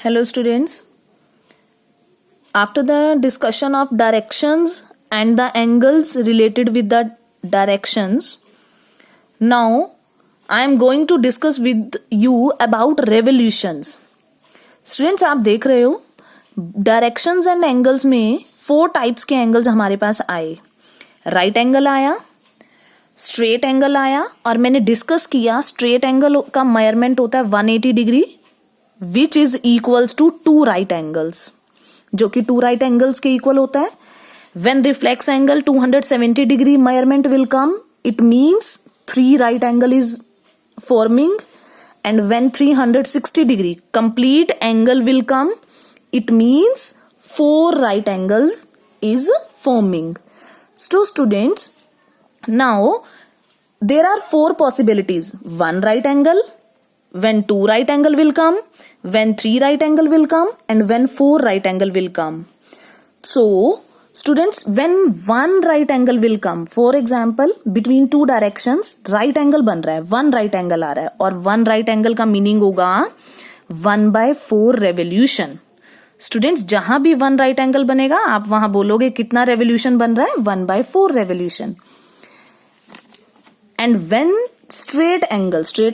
Hello students. After the discussion of directions and the angles related with the directions, now I am going to discuss with you about revolutions. Students, आप देख रहे हो directions and angles में 4 types के angles हमारे पास आए. Right angle आया, straight angle आया, और मैंने डिस्कस किया स्ट्रेट एंगल का मेजरमेंट होता है 180 degree which is equals to 2 right angles, जो कि 2 राइट एंगल्स के इक्वल होता है. When reflex angle 270 degree measurement will come, it means 3 right angle is forming, and when 360 degree complete angle will come, it means 4 right angles is forming. So students, now there are 4 possibilities. 1 right angle, when 2 right angle will come, when 3 right angle will come, and when 4 right angle will come. So students, when 1 right angle will come, for example between 2 directions right angle बन रहा है, 1 right angle आ रहा है, और 1 right angle का meaning होगा 1/4 revolution. Students, जहां भी 1 राइट एंगल बनेगा आप वहां बोलोगे कितना रेवोल्यूशन बन रहा है, 1/4 revolution. And when straight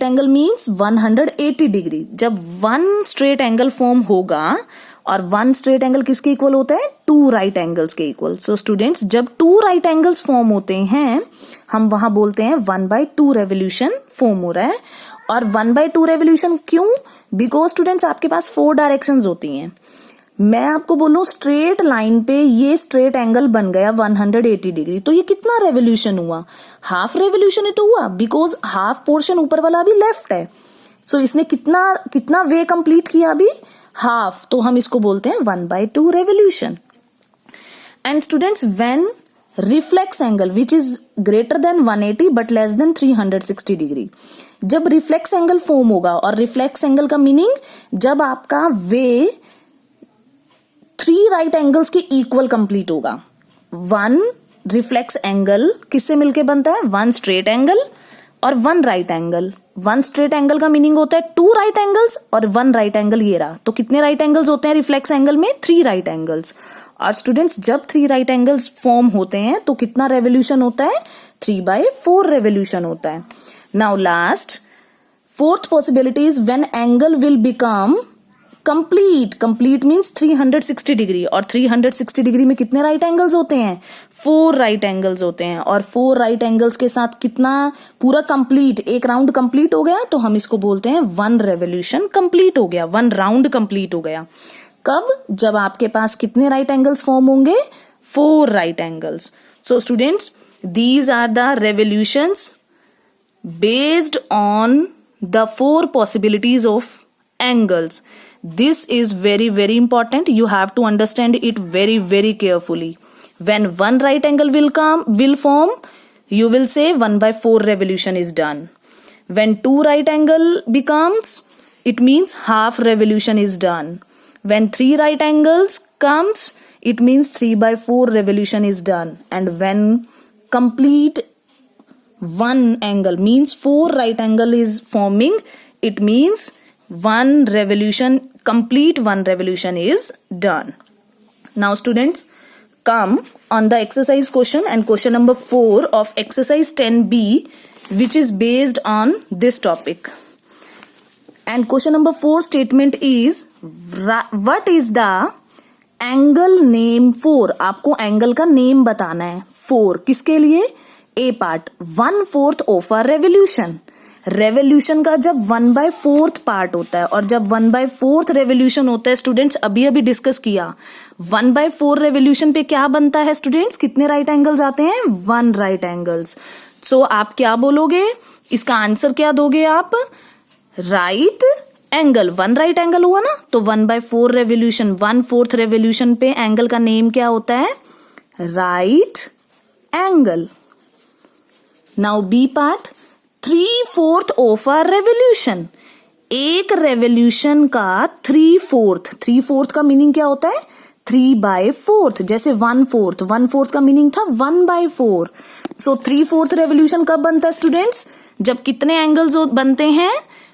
angle means 180 degree, जब 1 स्ट्रेट एंगल फॉर्म होगा, और 1 स्ट्रेट एंगल किसके इक्वल होता है, 2 राइट एंगल्स के इक्वल. सो स्टूडेंट्स, जब 2 राइट एंगल्स फॉर्म होते हैं हम वहां बोलते हैं 1/2 रेवोल्यूशन फॉर्म हो रहा है. और 1/2 रेवोल्यूशन क्यों? बिकॉज स्टूडेंट्स आपके पास 4 डायरेक्शंस होती हैं. मैं आपको बोलूं स्ट्रेट लाइन पे ये स्ट्रेट एंगल बन गया 180 डिग्री, तो ये कितना रेवोल्यूशन हुआ, हाफ रेवोल्यूशन ही तो हुआ, बिकॉज हाफ पोर्शन ऊपर वाला अभी लेफ्ट है. सो इसने कितना वे कंप्लीट किया अभी, हाफ, तो हम इसको बोलते हैं 1/2 revolution. And students, when reflex angle which is greater than 180 but less than 360 degree, जब रिफ्लेक्स एंगल फॉर्म होगा, और रिफ्लेक्स एंगल का मीनिंग जब आपका वे 3 राइट एंगल्स के इक्वल कंप्लीट होगा. 1 रिफ्लेक्स एंगल किससे मिलके बनता है, 1 स्ट्रेट एंगल और 1 राइट एंगल. 1 स्ट्रेट एंगल का मीनिंग होता है 2 राइट एंगल्स, और 1 राइट एंगल ये रहा. तो कितने राइट एंगल्स होते हैं रिफ्लेक्स एंगल में, 3 राइट एंगल्स. और स्टूडेंट्स, जब 3 राइट एंगल्स फॉर्म होते हैं तो कितना रेवोल्यूशन होता है, 3/4 रेवोल्यूशन होता है. Now last 4th possibility is when angle will become complete means 360 degree, और 360 डिग्री में कितने राइट एंगल्स होते हैं, 4 राइट एंगल्स होते हैं. और 4 राइट एंगल्स के साथ कितना पूरा कंप्लीट, एक राउंड कंप्लीट हो गया, तो हम इसको बोलते हैं 1 रेवोल्यूशन कंप्लीट हो गया, 1 राउंड कंप्लीट हो गया. कब, जब आपके पास कितने राइट एंगल्स फॉर्म होंगे, 4 right angles. So students, these are the revolutions based on the 4 possibilities of angles. This is very very important. You have to understand it very very carefully. When 1 right angle will form, you will say 1/4 revolution is done. When 2 right angle becomes, it means half revolution is done. When 3 right angles comes, it means 3/4 revolution is done. And when complete 1 angle means 4 right angle is forming, it means 1 revolution, complete 1 revolution is done. Now students, come on the exercise question, and question number 4 of exercise 10B, which is based on this topic. And question number 4 statement is, what is the angle name for? आपको angle का name बताना है. 4 किसके लिए, a part 1/4 of a revolution. Revolution का जब 1/4 part होता है, और जब 1/4 रेवोल्यूशन होता है स्टूडेंट्स, अभी डिस्कस किया 1/4 रेवोल्यूशन पे क्या बनता है स्टूडेंट्स, कितने राइट एंगल्स आते हैं, 1 राइट एंगल्स. सो आप क्या बोलोगे, इसका आंसर क्या दोगे आप, राइट एंगल. 1 राइट एंगल हुआ ना, तो 1/4 रेवोल्यूशन, 1/4 रेवोल्यूशन पे एंगल का नेम क्या होता है, right angle. Now B part, 3/4 of a revolution. एक रेवोल्यूशन का 3/4 का मीनिंग क्या होता है, 3/4. जैसे 1/4 का मीनिंग था 1/4. सो 3/4 रेवोल्यूशन कब बनता है स्टूडेंट्स, जब कितने एंगल्स बनते हैं,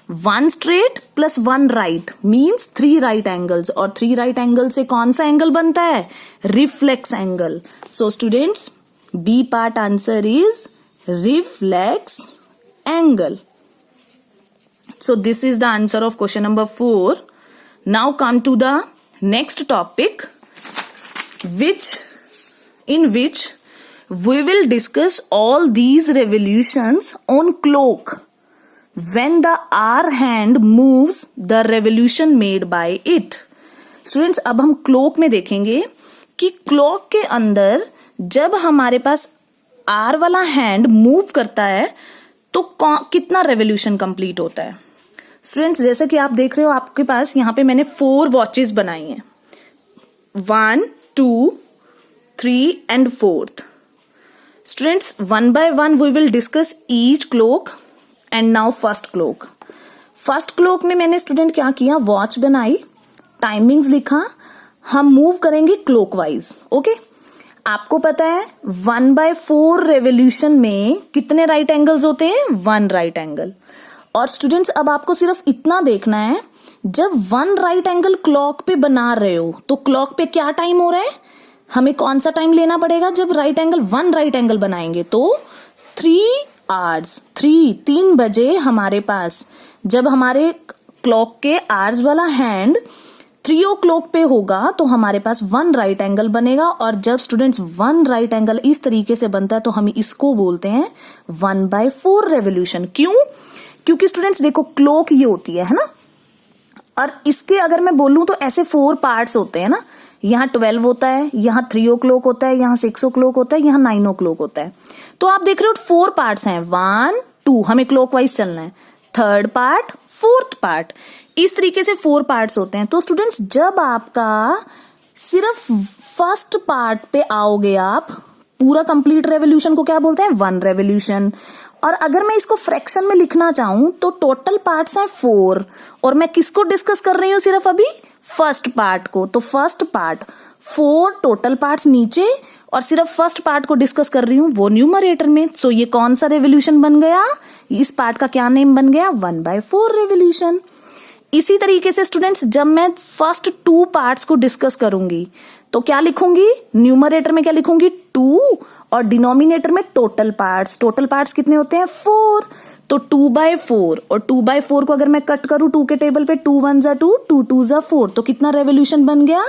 1 straight plus 1 right means 3 right angles, और 3 राइट एंगल से कौन सा एंगल बनता है? Reflex angle. So students, B part answer is reflex angle. So this is the answer of question number 4. Now come to the next topic, in which we will discuss all these revolutions on clock. When the R hand moves, the revolution made by it. Students, अब हम clock में देखेंगे कि clock के अंदर जब हमारे पास R वाला hand move करता है तो कितना revolution complete होता है. स्टूडेंट्स, जैसे कि आप देख रहे हो, आपके पास यहाँ पे मैंने 4 वॉचेस बनाई हैं, 1, 2, 3 and 4th. Students, 1 by 1 we will discuss each clock. And now first clock. First clock में मैंने स्टूडेंट क्या किया, वॉच बनाई, टाइमिंग्स लिखा, हम मूव करेंगे क्लॉकवाइज. ओके, आपको पता है 1 by 4 रेवोल्यूशन में कितने राइट एंगल्स होते हैं? 1 राइट एंगल. और स्टूडेंट्स, अब आपको सिर्फ इतना देखना है, जब 1 राइट एंगल क्लॉक पे बना रहे हो तो क्लॉक पे क्या टाइम हो रहा है? हमें कौन सा टाइम लेना पड़ेगा जब 1 राइट एंगल बनाएंगे? तो 3 आवर्स, 3 बजे हमारे पास, जब हमारे क्लॉक के आवर्स वाला हैंड 3 o'clock पे होगा तो हमारे पास 1 राइट एंगल बनेगा. और जब स्टूडेंट्स 1 राइट एंगल इस तरीके से बनता है तो हम इसको बोलते हैं 1 by 4 रेवोल्यूशन. क्यों? क्योंकि स्टूडेंट्स देखो, क्लॉक ये होती है ना, और इसके अगर मैं बोलूं तो ऐसे 4 पार्ट्स होते हैं ना. यहाँ 12 होता है, यहाँ 3 o'clock होता है, यहाँ 6 o'clock होता है, यहाँ 9 o'clock होता है. तो आप देख रहे हो 4 पार्ट्स हैं, 1, 2, हमें क्लॉकवाइज चलना है, 3rd पार्ट, 4th पार्ट, इस तरीके से 4 पार्ट्स होते हैं. तो स्टूडेंट्स, जब आपका सिर्फ फर्स्ट पार्ट पे आओगे आप, पूरा कंप्लीट रेवोल्यूशन को क्या बोलते हैं? 1 रेवोल्यूशन. और अगर मैं इसको फ्रैक्शन में लिखना चाहूं तो टोटल पार्ट्स हैं 4, और मैं किसको डिस्कस कर रही हूं? सिर्फ अभी फर्स्ट पार्ट को. तो फर्स्ट पार्ट, 4 टोटल पार्ट्स नीचे, और सिर्फ फर्स्ट पार्ट को डिस्कस कर रही हूं वो न्यूमरेटर में. सो ये कौन सा रेवोल्यूशन बन गया? इस पार्ट का क्या नेम बन गया? 1 by 4 रेवोल्यूशन. इसी तरीके से स्टूडेंट्स, जब मैं फर्स्ट 2 पार्ट्स को डिस्कस करूंगी तो क्या लिखूंगी? न्यूमरेटर में क्या लिखूंगी? 2, और डिनोमिनेटर में टोटल पार्ट्स. टोटल पार्ट्स कितने होते हैं? 4. तो 2 by 4, और 2 by 4 को अगर मैं कट करूं 2 के टेबल पे, 2 1 जा 2, 2 2 जा 4, तो कितना रेवोल्यूशन बन गया?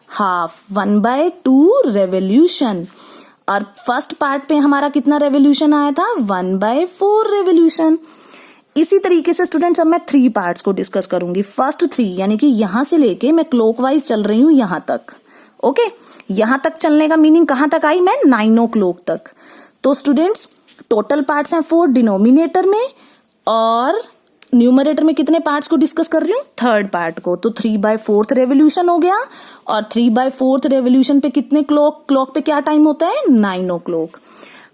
हाफ. 1 by 2 revolution. और फर्स्ट पार्ट पे हमारा कितना रेवोल्यूशन आया था? 1 by 4 रेवोल्यूशन. इसी तरीके से स्टूडेंट्स, अब मैं 3 पार्ट्स को डिस्कस करूंगी. फर्स्ट 3 यानी कि यहां से लेके मैं क्लॉकवाइज चल रही हूं यहां तक. ओके, यहां तक चलने का मीनिंग कहां तक आई मैं? 9 o'clock तक. तो स्टूडेंट्स, टोटल पार्ट्स हैं 4 डिनोमिनेटर में, और न्यूमरेटर में कितने पार्ट्स को डिस्कस कर रही हूँ? 3rd पार्ट को. तो 3 by 4th रेवोल्यूशन हो गया. और 3 by 4th रेवोल्यूशन पे कितने क्लॉक पे क्या टाइम होता है? 9 o'clock.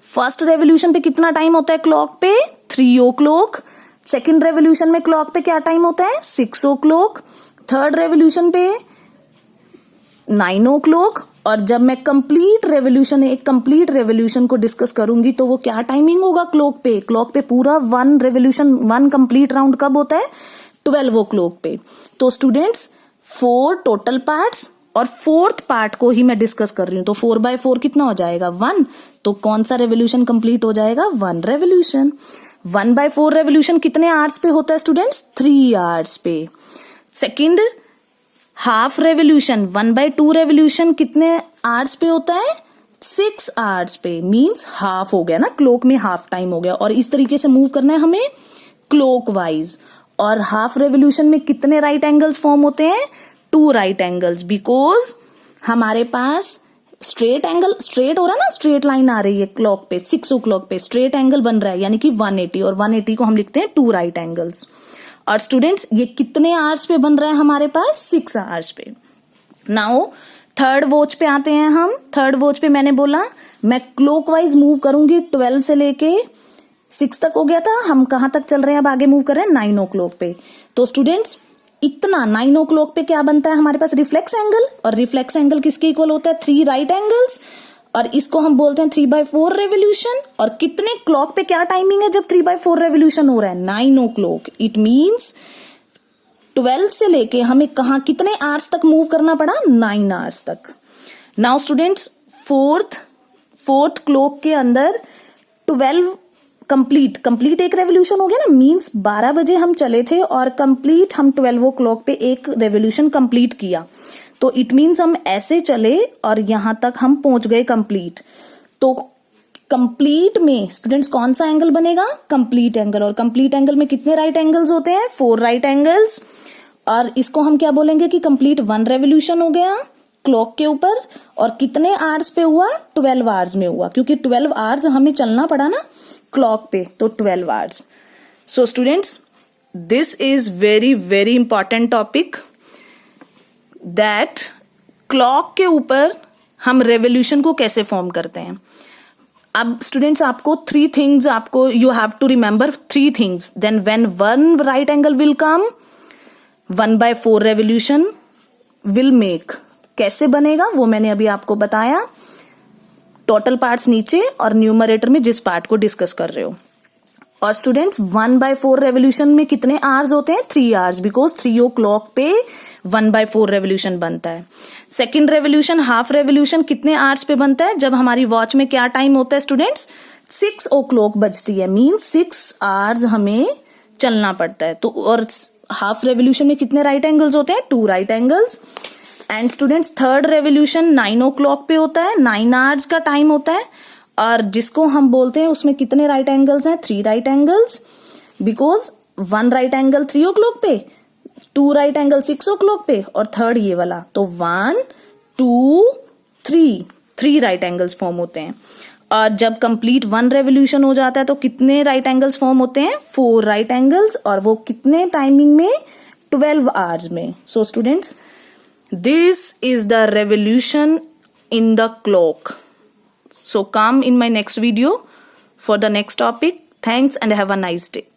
फर्स्ट रेवोल्यूशन पे कितना टाइम होता है क्लॉक पे? 3 o'clock. सेकेंड रेवोल्यूशन में क्लॉक पे क्या टाइम होता है? 6 o'clock. थर्ड रेवोल्यूशन पे 9 o'clock. और जब मैं एक कंप्लीट रेवोल्यूशन को डिस्कस करूंगी तो वो क्या टाइमिंग होगा क्लॉक पे? क्लॉक पे पूरा 1 कंप्लीट राउंड कब होता है? 12 o'clock पे. तो स्टूडेंट्स, 4 टोटल पार्ट्स, और 4th पार्ट को ही मैं डिस्कस कर रही हूं. तो 4 by 4 कितना हो जाएगा? 1. तो कौन सा रेवोल्यूशन कंप्लीट हो जाएगा? 1 रेवोल्यूशन. 1 by 4 रेवोल्यूशन कितने आवर्स पे होता है स्टूडेंट्स? 3 आवर्स पे. Second half revolution 1 by 2 revolution कितने आवर्स पे होता है? 6 आवर्स पे. मींस हाफ हो गया ना, क्लॉक में हाफ टाइम हो गया. और इस तरीके से मूव करना है हमें क्लॉकवाइज. और हाफ रेवोल्यूशन में कितने राइट एंगल्स फॉर्म होते हैं? 2 राइट एंगल्स. बिकॉज हमारे पास स्ट्रेट हो रहा है ना, स्ट्रेट लाइन आ रही है क्लॉक पे, 6 o'clock पे स्ट्रेट एंगल बन रहा है, यानी कि 180, और 180 को हम लिखते हैं 2 राइट एंगल्स. और स्टूडेंट्स, ये कितने आवर्स पे बन रहा है हमारे पास? 6 आवर्स पे. नाउ थर्ड वॉच पे आते हैं हम. थर्ड वॉच पे मैंने बोला मैं क्लॉकवाइज मूव करूंगी. 12 से लेके 6 तक हो गया था. हम कहां तक चल रहे हैं? अब आगे मूव कर रहे हैं 9 o'clock पे. तो स्टूडेंट्स, इतना 9 o'clock पे क्या बनता है हमारे पास? Reflex angle. और रिफ्लेक्स एंगल किसके इक्वल होता है? 3 राइट एंगल्स. और इसको हम बोलते हैं 3/4 रेवोल्यूशन। और कितने क्लॉक पे क्या टाइमिंग है जब 3/4 रेवोल्यूशन हो रहा है? 9 o'clock। इट मीन्स 12 से लेके हमें कहा कितने आवर्स तक मूव करना पड़ा? 9 आवर्स तक। नाउ स्टूडेंट्स, फोर्थ क्लॉक के अंदर 12 कंप्लीट एक रेवोल्यूशन हो गया ना, मींस 12 बजे हम चले थे और कंप्लीट हम 12 o'clock पे एक रेवोल्यूशन कंप्लीट किया, तो इट मींस हम ऐसे चले और यहां तक हम पहुंच गए कंप्लीट। तो कंप्लीट में स्टूडेंट्स कौन सा एंगल बनेगा? Complete angle. और कंप्लीट एंगल में कितने राइट एंगल्स होते हैं? 4 राइट एंगल्स। और इसको हम क्या बोलेंगे कि कंप्लीट 1 रेवोल्यूशन हो गया क्लॉक के ऊपर। और कितने आवर्स पे हुआ? 12 आवर्स में हुआ, क्योंकि 12 आवर्स हमें चलना पड़ा ना क्लॉक पे, तो 12 hours. So students, this is very very important topic, that clock के ऊपर हम रेवोल्यूशन को कैसे फॉर्म करते हैं। अब स्टूडेंट्स, आपको 3 थिंग्स, आपको you have to remember 3 things. Then when 1 right angle will come, 1/4 revolution will make. कैसे बनेगा वो मैंने अभी आपको बताया। टोटल पार्ट्स नीचे और न्यूमरेटर में जिस पार्ट को डिस्कस कर रहे हो। और स्टूडेंट्स, 1/4 रेवोल्यूशन में कितने आवर्स होते हैं? 3 आवर्स, बिकॉज 3 o'clock पे 1/4 रेवोल्यूशन बनता है। सेकेंड रेवोल्यूशन, हाफ रेवोल्यूशन, कितने आवर्स पे बनता है? जब हमारी वॉच में क्या टाइम होता है स्टूडेंट्स? 6 o'clock बजती है, मीन्स 6 आवर्स हमें चलना पड़ता है। तो और हाफ रेवोल्यूशन में कितने राइट एंगल्स होते हैं? 2 right angles. And students, third revolution 9 o'clock पे होता है, 9 आवर्स का टाइम होता है। और जिसको हम बोलते हैं उसमें कितने राइट एंगल्स हैं? 3 right angles, because 1 right angle 3 o'clock पे, 2 राइट एंगल 6 o'clock पे, और थर्ड ये वाला, तो 1 2 3 राइट एंगल्स फॉर्म होते हैं। और जब कंप्लीट 1 रेवोल्यूशन हो जाता है तो कितने राइट एंगल्स फॉर्म होते हैं? 4 राइट एंगल्स, और वो कितने टाइमिंग में? 12 आवर्स में। So students, this is the revolution in the clock. So come in my next video for the next topic. Thanks and have a nice day.